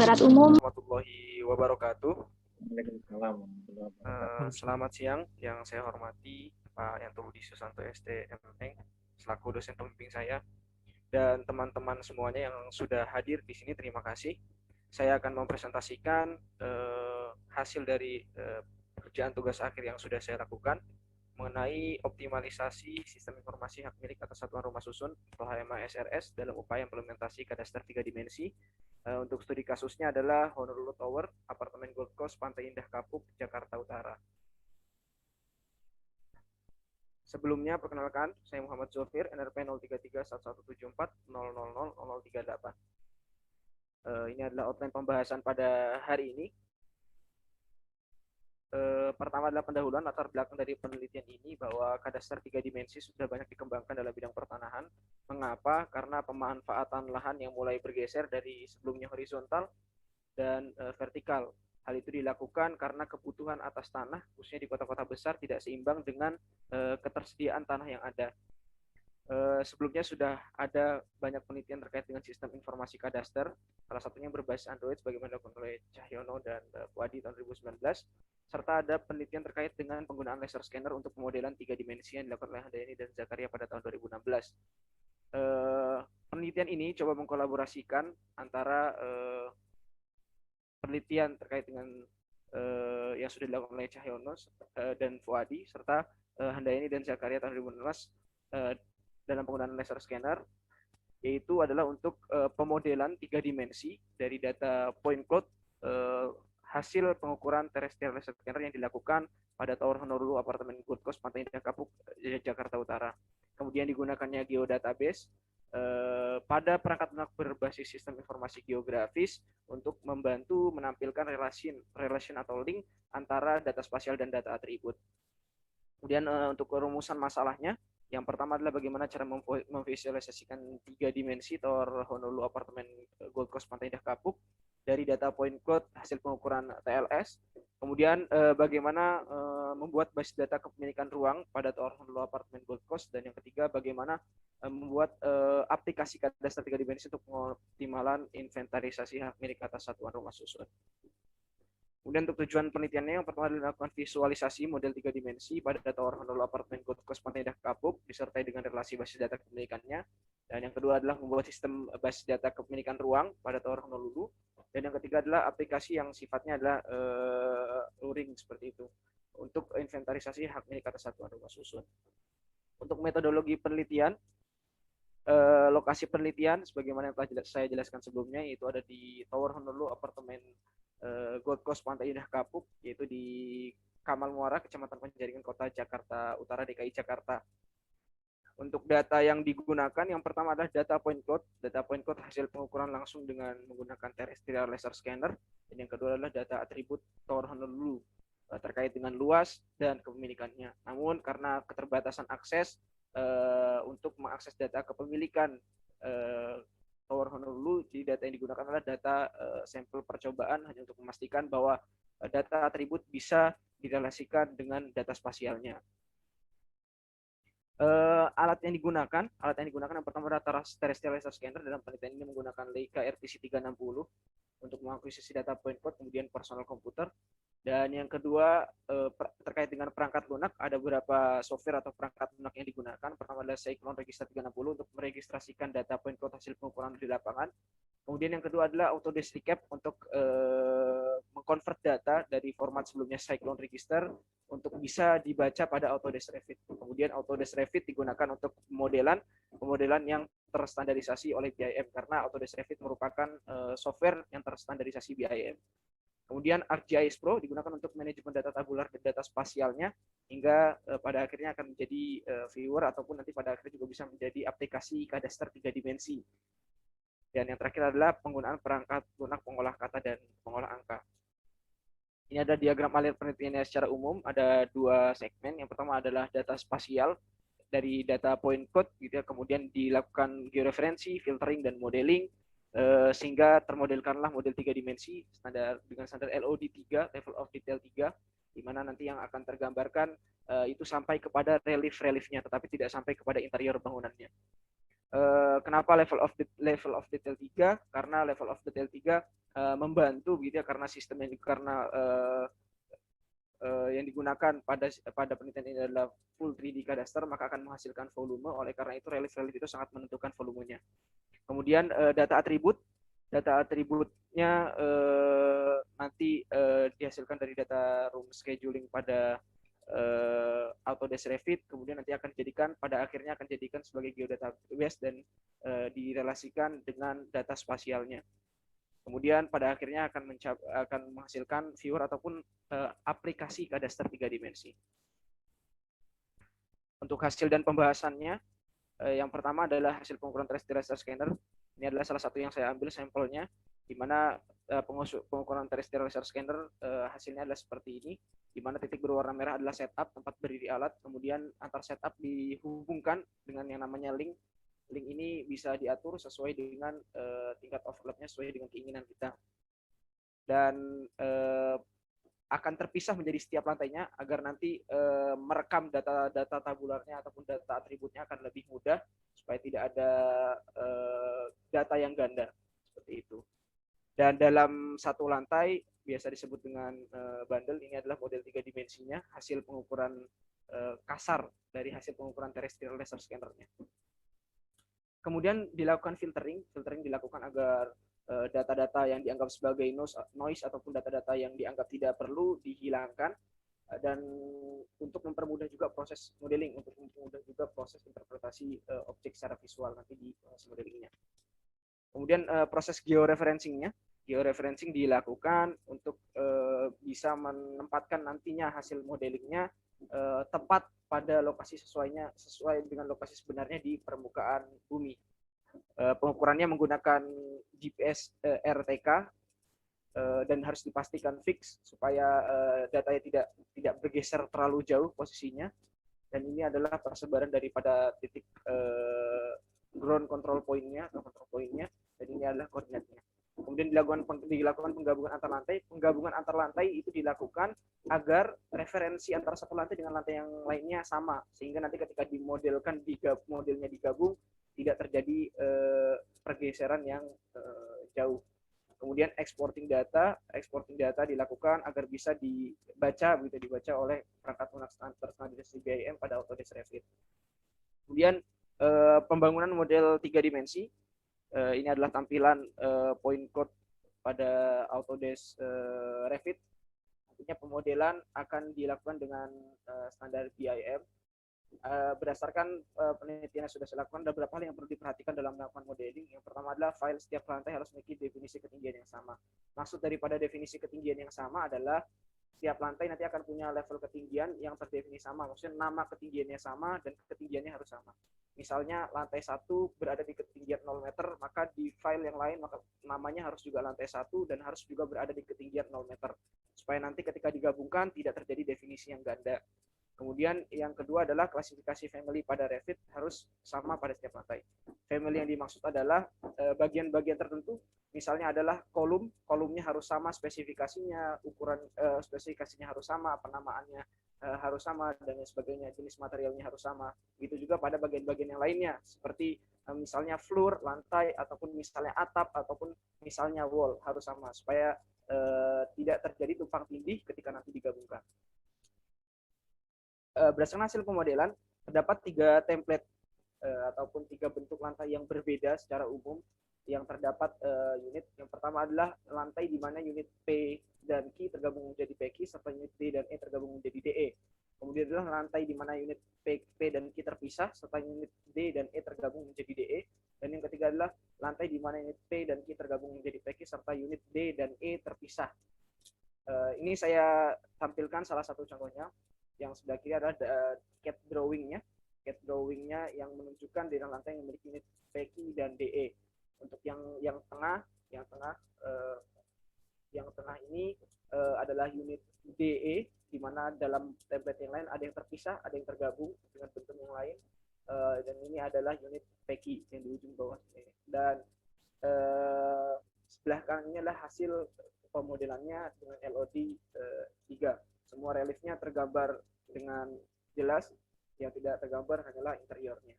Berat umum. Warahmatullahi wabarakatuh. Waalaikumsalam warahmatullahi wabarakatuh. Selamat siang, yang saya hormati Pak Yanto Budi Susanto STMM selaku dosen pembimbing saya dan teman-teman semuanya yang sudah hadir di sini. Terima kasih. Saya akan mempresentasikan hasil dari pekerjaan tugas akhir yang sudah saya lakukan mengenai optimalisasi sistem informasi hak milik atas satuan rumah susun atau HMA SRS dalam upaya implementasi kadaster 3 dimensi. Untuk studi kasusnya adalah Honolulu Tower, apartemen Gold Coast, Pantai Indah Kapuk, Jakarta Utara. Sebelumnya, perkenalkan, saya Muhammad Zofir, NRP 0331174000038. Ini adalah outline pembahasan pada hari ini. Pertama adalah pendahuluan latar belakang dari penelitian ini bahwa kadaster 3 dimensi sudah banyak dikembangkan dalam bidang pertanahan. Mengapa? Karena pemanfaatan lahan yang mulai bergeser dari sebelumnya horizontal dan vertikal. Hal itu dilakukan karena kebutuhan atas tanah, khususnya di kota-kota besar, tidak seimbang dengan ketersediaan tanah yang ada. Sebelumnya sudah ada banyak penelitian terkait dengan sistem informasi kadaster, salah satunya berbasis Android sebagaimana dilakukan oleh Cahyono dan Puadi tahun 2019, serta ada penelitian terkait dengan penggunaan laser scanner untuk pemodelan 3 dimensi yang dilakukan oleh Handayani dan Zakaria pada tahun 2016. Penelitian ini coba mengkolaborasikan antara penelitian terkait dengan yang sudah dilakukan oleh Cahyono dan Fuadi serta Handayani dan Zakaria tahun 2016 dalam penggunaan laser scanner, yaitu adalah untuk pemodelan 3 dimensi dari data point cloud hasil pengukuran terestrial laser scanner yang dilakukan pada Tower Honolulu Apartemen Gold Coast Pantai Indah Kapuk, Jakarta Utara. Kemudian digunakannya geodatabase pada perangkat lunak berbasis sistem informasi geografis untuk membantu menampilkan relation atau link antara data spasial dan data atribut. Kemudian untuk rumusan masalahnya, yang pertama adalah bagaimana cara memvisualisasikan 3 dimensi Tower Honolulu Apartemen Gold Coast Pantai Indah Kapuk dari data point cloud hasil pengukuran TLS. Kemudian bagaimana membuat basis data kepemilikan ruang pada Tower Honolulu Apartemen Gold Coast. Dan yang ketiga, bagaimana membuat aplikasi kadaster 3 dimensi untuk pengoptimalan inventarisasi hak milik atas satuan rumah susun. Kemudian untuk tujuan penelitiannya, yang pertama adalah melakukan visualisasi model 3 dimensi pada Tower Honolulu Apartemen Gold Coast Pantai Indah Kapuk disertai dengan relasi basis data kepemilikannya. Dan yang kedua adalah membuat sistem basis data kepemilikan ruang pada Tower Honolulu. Dan yang ketiga adalah aplikasi yang sifatnya adalah luring seperti itu untuk inventarisasi hak milik atas satuan rumah susun. Untuk metodologi penelitian, lokasi penelitian sebagaimana yang telah saya jelaskan sebelumnya, yaitu ada di Tower Honolulu Apartemen Gold Coast Pantai Indah Kapuk, yaitu di Kamal Muara, Kecamatan Penjaringan, Kota Jakarta Utara, DKI Jakarta. Untuk data yang digunakan, yang pertama adalah data point cloud. Data point cloud hasil pengukuran langsung dengan menggunakan terrestrial laser scanner. Dan yang kedua adalah data atribut Tower Honolulu terkait dengan luas dan kepemilikannya. Namun karena keterbatasan akses untuk mengakses data kepemilikan Tower Honolulu, jadi data yang digunakan adalah data sampel percobaan hanya untuk memastikan bahwa data atribut bisa direlasikan dengan data spasialnya. Alat yang digunakan yang pertama adalah terrestrial laser scanner. Dalam penelitian ini menggunakan Leica RTC 360 untuk mengakuisisi data point cloud, kemudian personal komputer. Dan yang kedua, terkait dengan perangkat lunak, ada beberapa software atau perangkat lunak yang digunakan. Pertama adalah Cyclone Register 360 untuk meregistrasikan data point cloud hasil pengukuran di lapangan. Kemudian yang kedua adalah Autodesk Recap untuk mengkonvert data dari format sebelumnya Cyclone Register untuk bisa dibaca pada Autodesk Revit. Kemudian Autodesk Revit digunakan untuk pemodelan yang terstandarisasi oleh BIM, karena Autodesk Revit merupakan software yang terstandarisasi BIM. Kemudian ArcGIS Pro digunakan untuk manajemen data tabular dan data spasialnya, hingga pada akhirnya akan menjadi viewer ataupun nanti pada akhirnya juga bisa menjadi aplikasi kadaster 3 dimensi. Dan yang terakhir adalah penggunaan perangkat lunak pengolah kata dan pengolah angka. Ini ada diagram alur penelitiannya secara umum, ada 2 segmen. Yang pertama adalah data spasial dari data point cloud gitu ya, kemudian dilakukan georeferensi, filtering dan modeling sehingga termodelkanlah model 3 dimensi dengan standar LOD 3, level of detail 3, di mana nanti yang akan tergambarkan itu sampai kepada relief-reliefnya, tetapi tidak sampai kepada interior bangunannya. Kenapa level of detail 3? Karena level of detail 3 membantu gitu ya, karena sistem yang digunakan pada penelitian ini adalah full 3D kadaster, maka akan menghasilkan volume. Oleh karena itu relief itu sangat menentukan volumenya. Kemudian data atributnya nanti dihasilkan dari data room scheduling pada Autodesk Revit, kemudian nanti pada akhirnya akan dijadikan sebagai geodatabase dan direlasikan dengan data spasialnya. Kemudian pada akhirnya akan menghasilkan viewer ataupun aplikasi kadaster 3 dimensi. Untuk hasil dan pembahasannya, yang pertama adalah hasil pengukuran terrestrial laser scanner. Ini adalah salah satu yang saya ambil sampelnya, di mana pengukuran terrestrial laser scanner hasilnya adalah seperti ini, di mana titik berwarna merah adalah setup, tempat berdiri alat, kemudian antar setup dihubungkan dengan yang namanya link. Link ini bisa diatur sesuai dengan tingkat overlapnya sesuai dengan keinginan kita. Dan akan terpisah menjadi setiap lantainya agar nanti merekam data tabularnya ataupun data atributnya akan lebih mudah supaya tidak ada data yang ganda seperti itu. Dan dalam satu lantai biasa disebut dengan bundle, ini adalah model 3 dimensinya, hasil pengukuran kasar dari hasil pengukuran terrestrial laser scanner-nya. Kemudian dilakukan filtering dilakukan agar data-data yang dianggap sebagai noise ataupun data-data yang dianggap tidak perlu dihilangkan, dan untuk mempermudah juga proses modeling, untuk mempermudah juga proses interpretasi objek secara visual nanti di proses modelingnya. Kemudian proses georeferencing dilakukan untuk bisa menempatkan nantinya hasil modelingnya tepat pada lokasi sesuai dengan lokasi sebenarnya di permukaan bumi. Pengukurannya menggunakan GPS RTK dan harus dipastikan fix supaya datanya tidak bergeser terlalu jauh posisinya. Dan ini adalah persebaran daripada titik ground control point-nya atau control point-nya, dan ini adalah koordinatnya. Kemudian dilakukan penggabungan antar lantai. Penggabungan antar lantai itu dilakukan agar referensi antara satu lantai dengan lantai yang lainnya sama, sehingga nanti ketika modelnya digabung tidak terjadi pergeseran yang jauh. Kemudian exporting data dilakukan agar bisa dibaca oleh perangkat lunak standarisasi BIM pada Autodesk Revit. Kemudian pembangunan model 3 dimensi. Ini adalah tampilan point code pada Autodesk Revit. Nantinya pemodelan akan dilakukan dengan standar BIM. Berdasarkan penelitian yang sudah saya lakukan, ada beberapa hal yang perlu diperhatikan dalam melakukan modeling. Yang pertama adalah file setiap lantai harus memiliki definisi ketinggian yang sama. Maksud daripada definisi ketinggian yang sama adalah setiap lantai nanti akan punya level ketinggian yang terdefinisi sama. Maksudnya nama ketinggiannya sama dan ketinggiannya harus sama. Misalnya lantai 1 berada di ketinggian 0 meter, maka di file yang lain maka namanya harus juga lantai 1 dan harus juga berada di ketinggian 0 meter. Supaya nanti ketika digabungkan tidak terjadi definisi yang ganda. Kemudian yang kedua adalah klasifikasi family pada Revit harus sama pada setiap lantai. Family yang dimaksud adalah bagian-bagian tertentu, misalnya adalah kolumnya harus sama spesifikasinya, ukuran spesifikasinya harus sama, penamaannya harus sama, dan sebagainya, jenis materialnya harus sama. Begitu juga pada bagian-bagian yang lainnya, seperti misalnya floor, lantai, ataupun misalnya atap, ataupun misalnya wall harus sama, supaya tidak terjadi tumpang tindih ketika nanti digabungkan. Berdasarkan hasil pemodelan, terdapat 3 template ataupun 3 bentuk lantai yang berbeda secara umum yang terdapat unit. Yang pertama adalah lantai di mana unit P dan Q tergabung menjadi PQ, serta unit D dan E tergabung menjadi DE. Kemudian adalah lantai di mana unit P dan Q terpisah, serta unit D dan E tergabung menjadi DE. Dan yang ketiga adalah lantai di mana unit P dan Q tergabung menjadi PQ, serta unit D dan E terpisah. Ini saya tampilkan salah satu contohnya. Yang sebelah kiri adalah CAD drawing-nya. CAD drawing-nya yang menunjukkan di lantai yang memiliki unit PQ dan DE. Untuk yang tengah ini adalah unit DE, di mana dalam template yang lain ada yang terpisah, ada yang tergabung dengan bentuk yang lain. Dan ini adalah unit PQ yang di ujung bawah ini. Dan sebelah kanan ini adalah hasil pemodelannya dengan LOD 3. Semua reliefnya tergambar dengan jelas, yang tidak tergambar hanyalah interiornya.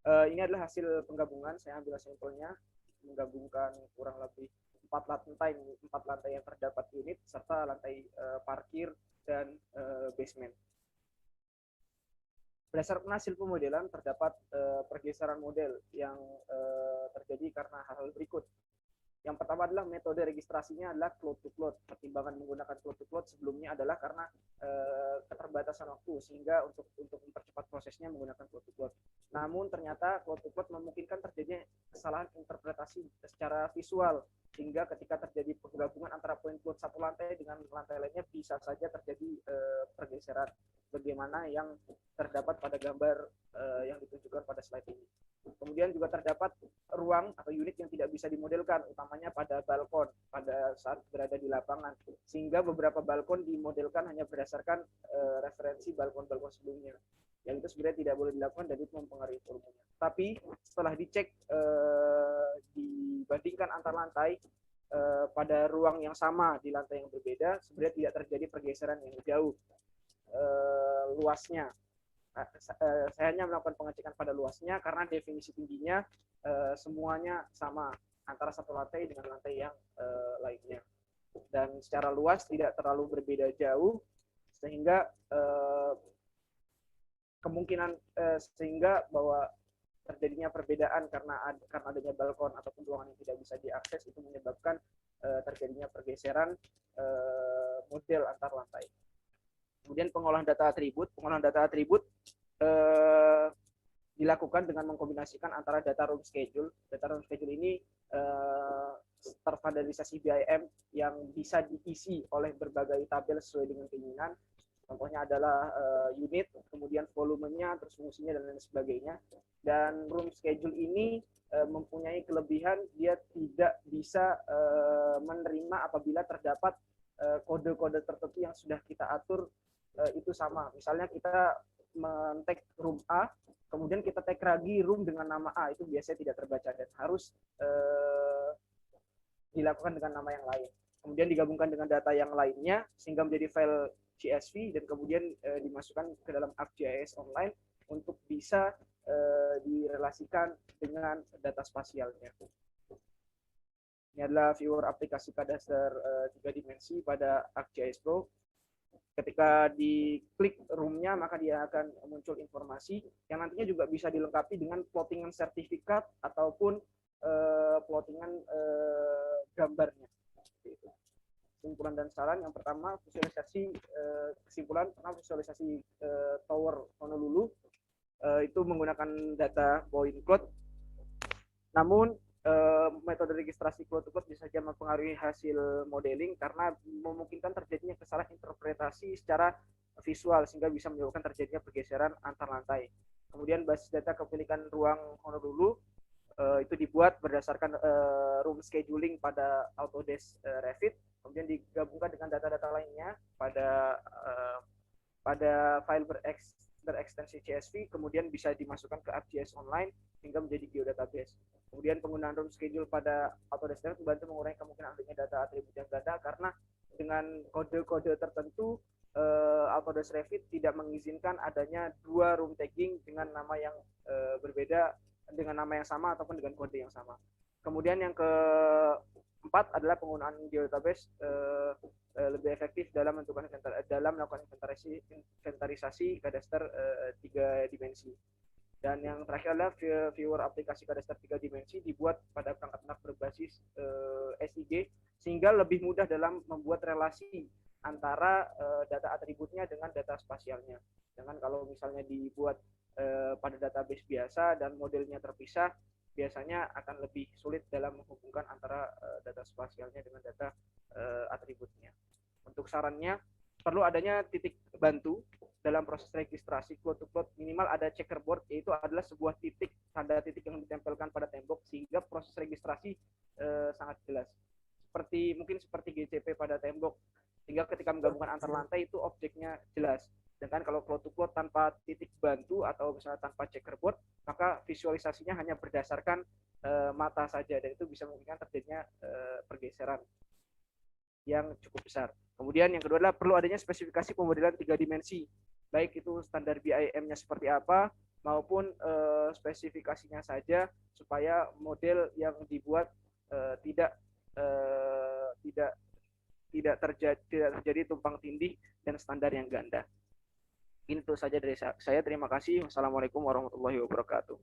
Ini adalah hasil penggabungan, saya ambil sampelnya, menggabungkan kurang lebih 4 lantai yang terdapat unit serta lantai parkir dan basement. Berdasarkan hasil pemodelan terdapat pergeseran model yang terjadi karena hal-hal berikut. Yang pertama adalah metode registrasinya adalah cloud to cloud. Pertimbangan menggunakan cloud to cloud sebelumnya adalah karena keterbatasan waktu, sehingga untuk mempercepat prosesnya menggunakan cloud to cloud. Namun ternyata cloud to cloud memungkinkan terjadinya kesalahan interpretasi secara visual, sehingga ketika terjadi penggabungan antara poin cloud satu lantai dengan lantai lainnya bisa saja terjadi pergeseran, bagaimana yang terdapat pada gambar yang ditunjukkan pada slide ini. Kemudian juga terdapat ruang atau unit yang tidak bisa dimodelkan, utamanya pada balkon pada saat berada di lapangan, sehingga beberapa balkon dimodelkan hanya berdasarkan referensi balkon-balkon sebelumnya. Yang itu sebenarnya tidak boleh dilakukan dan itu mempengaruhi volumenya. Tapi setelah dicek dibandingkan antar lantai pada ruang yang sama di lantai yang berbeda, sebenarnya tidak terjadi pergeseran yang jauh luasnya. Saya hanya melakukan pengecekan pada luasnya karena definisi tingginya semuanya sama antara satu lantai dengan lantai yang lainnya, dan secara luas tidak terlalu berbeda jauh, sehingga kemungkinan sehingga bahwa terjadinya perbedaan karena adanya balkon ataupun ruangan yang tidak bisa diakses itu menyebabkan terjadinya pergeseran model antar lantai. Kemudian pengolahan data atribut dilakukan dengan mengkombinasikan antara data room schedule. Data room schedule ini terstandarisasi BIM yang bisa diisi oleh berbagai tabel sesuai dengan keinginan. Contohnya adalah unit, kemudian volumenya, terus fungsinya, dan lain sebagainya. Dan room schedule ini mempunyai kelebihan, dia tidak bisa menerima apabila terdapat kode-kode tertentu yang sudah kita atur itu sama. Misalnya kita men-tag room A, kemudian kita tag lagi room dengan nama A, itu biasanya tidak terbaca dan harus dilakukan dengan nama yang lain. Kemudian digabungkan dengan data yang lainnya sehingga menjadi file CSV dan kemudian dimasukkan ke dalam ArcGIS online untuk bisa direlasikan dengan data spasialnya. Ini adalah viewer aplikasi kadaster 3 dimensi pada ArcGIS Pro. Ketika diklik room-nya, maka dia akan muncul informasi yang nantinya juga bisa dilengkapi dengan plottingan sertifikat ataupun plottingan gambarnya. Kesimpulan dan saran, yang pertama visualisasi kesimpulan pertama visualisasi Tower Honolulu itu menggunakan data point cloud. Namun metode registrasi cloud to cloud bisa saja mempengaruhi hasil modeling karena memungkinkan terjadinya kesalahan interpretasi secara visual sehingga bisa menyebabkan terjadinya pergeseran antar lantai. Kemudian basis data kepemilikan ruang Honolulu itu dibuat berdasarkan room scheduling pada Autodesk Revit, kemudian digabungkan dengan data-data lainnya pada file berekstensi CSV, kemudian bisa dimasukkan ke ArcGIS online hingga menjadi geodatabase. Kemudian penggunaan room schedule pada Autodesk Revit membantu mengurangi kemungkinan adanya data atribut yang ganda karena dengan kode-kode tertentu Autodesk Revit tidak mengizinkan adanya dua room tagging dengan nama yang berbeda, dengan nama yang sama ataupun dengan kode yang sama. Kemudian yang keempat adalah penggunaan geodatabase lebih efektif dalam melakukan inventarisasi kadaster 3 dimensi. Dan yang terakhir adalah viewer aplikasi kadaster 3 dimensi dibuat pada perangkat lunak berbasis SIG sehingga lebih mudah dalam membuat relasi antara data atributnya dengan data spasialnya. Dengan kalau misalnya dibuat pada database biasa dan modelnya terpisah, biasanya akan lebih sulit dalam menghubungkan antara data spasialnya dengan data atributnya. Untuk sarannya, perlu adanya titik bantu dalam proses registrasi cloud to cloud. Minimal ada checkerboard, yaitu adalah sebuah titik, tanda titik yang ditempelkan pada tembok sehingga proses registrasi sangat jelas. Mungkin seperti GCP pada tembok, sehingga ketika menggabungkan antar lantai itu objeknya jelas. Sedangkan kalau cloud to cloud tanpa titik bantu atau misalnya tanpa checkerboard, maka visualisasinya hanya berdasarkan mata saja dan itu bisa memungkinkan terjadinya pergeseran yang cukup besar. Kemudian yang kedua adalah perlu adanya spesifikasi pemodelan 3 dimensi, baik itu standar BIM-nya seperti apa, maupun spesifikasinya saja, supaya model yang dibuat tidak terjadi tumpang tindih dan standar yang ganda. Itu saja dari saya. Terima kasih. Wassalamualaikum warahmatullahi wabarakatuh.